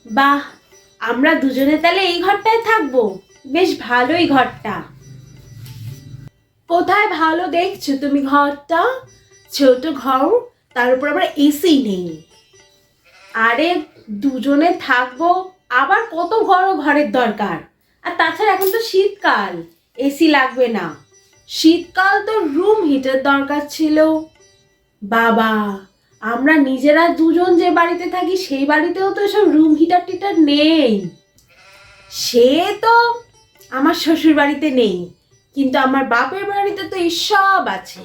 বাহ, আমরা দুজনে তাহলে এই ঘরটায় থাকবো। বেশ ভালোই ঘরটা। কোথায় ভালো দেখছো তুমি ঘরটা? ছোট ঘর, তার উপর আবার এসি নেই। আরে দুজনে থাকবো, আবার কত বড় ঘরের দরকার? আর তাছাড়া এখন তো শীতকাল, এসি লাগবে না। শীতকাল তো রুম হিটার দরকার ছিল। বাবা, আমরা নিজেরা দুজন যে বাড়িতে থাকি সেই বাড়িতেও তো সব রুম হিটার টিটার নেই। সে তো আমার শ্বশুর বাড়িতে নেই, কিন্তু আমার বাপের বাড়িতে তো সব আছে।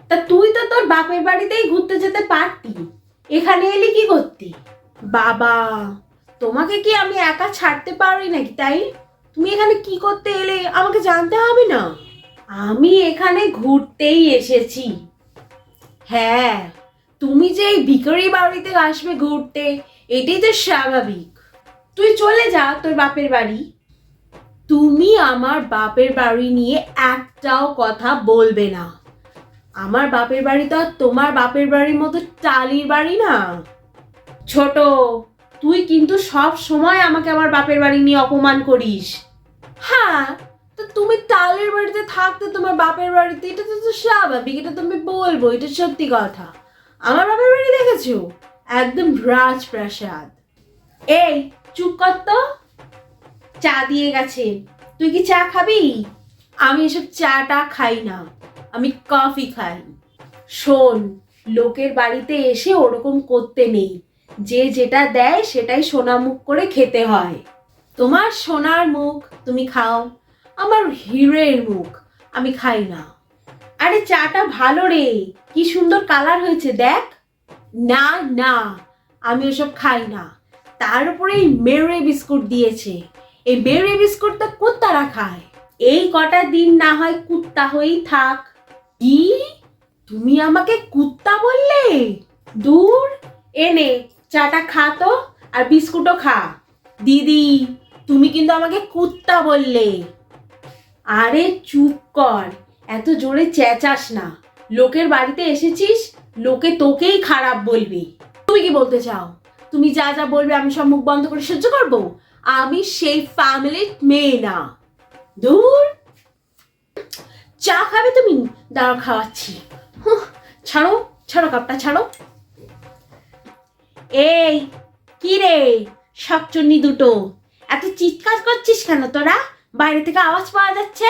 তা তুই তো তোর বাপের বাড়িতেই ঘুরতে যেতে পারতি, এখানে এলি কি করতি? বাবা, তোমাকে কি আমি একা ছাড়তে পারি নাকি? তাই তুমি এখানে কি করতে এলে আমাকে জানতে হবে না? আমি এখানে ঘুরতেই এসেছি। হ্যাঁ, তুমি যে এই ভিখারি বাড়িতে আসবে ঘুরতে, এটাই তো স্বাভাবিক। তুই চলে যা তোর বাপের বাড়ি। তুমি আমার বাপের বাড়ি নিয়ে একটাও কথা বলবে না। আমার বাপের বাড়ি তো আর তোমার বাপের বাড়ির মতো টালির বাড়ি না। ছোট, তুই কিন্তু সব সময় আমাকে আমার বাপের বাড়ি নিয়ে অপমান করিস। হ্যাঁ, তো তুমি টালের বাড়িতে থাকতে তোমার বাপের বাড়িতে, এটা তো স্বাভাবিক, এটা তুমি বলবো, এটা সত্যি কথা। আমার বাপের বাড়ি দেখেছো? একদম রাজপ্রাসাদ। এই চুপ কর তো। চা দিয়ে গেছে, তুই কি চা খাবি? আমি এসব চাটা খাই না, আমি কফি খাই। শোন, লোকের বাড়িতে এসে ওরকম করতে নেই। যে যেটা দেয় সেটাই সোনা মুখ করে খেতে হয়। তোমার সোনার মুখ তুমি খাও, আমার হিরের মুখ আমি খাই না। আরে চাটা ভালো রে, কি সুন্দর কালার হয়েছে দেখ। না না, আমি ওসব খাই না। তার উপরে এই মেরে বিস্কুট দিয়েছে। এই মেরে বিস্কুটটা কুত্তারা খায়। এই কটা দিন না হয় কুত্তা হয়েই থাক। কি, তুমি আমাকে কুত্তা বললে? দূর, এনে চাটা খা তো, আর বিস্কুটও খা। দিদি, তুমি কিন্তু আমাকে কুত্তা বললে। আরে চুপ কর, এত জোরে চেঁচাস না। লোকের বাড়িতে এসেছিস, লোকে তোকেই খারাপ বলবে। তুমি কি বলতে চাও? তুমি যা যা বলবে আমি সব মুখ বন্ধ করে সহ্য করব? আমি সেই ফ্যামিলির মেয়ে না। দূর, চা খাবে তুমি? দাঁড়াও খাওয়াচ্ছি। হুঁ, ছাড়ো ছাড়ো, কাপটা ছাড়ো। এই কি রে শাকচুন্নি দুটো, এত চিৎকার করছিস কেন তোরা? বাইরে থেকে আওয়াজ পাওয়া যাচ্ছে।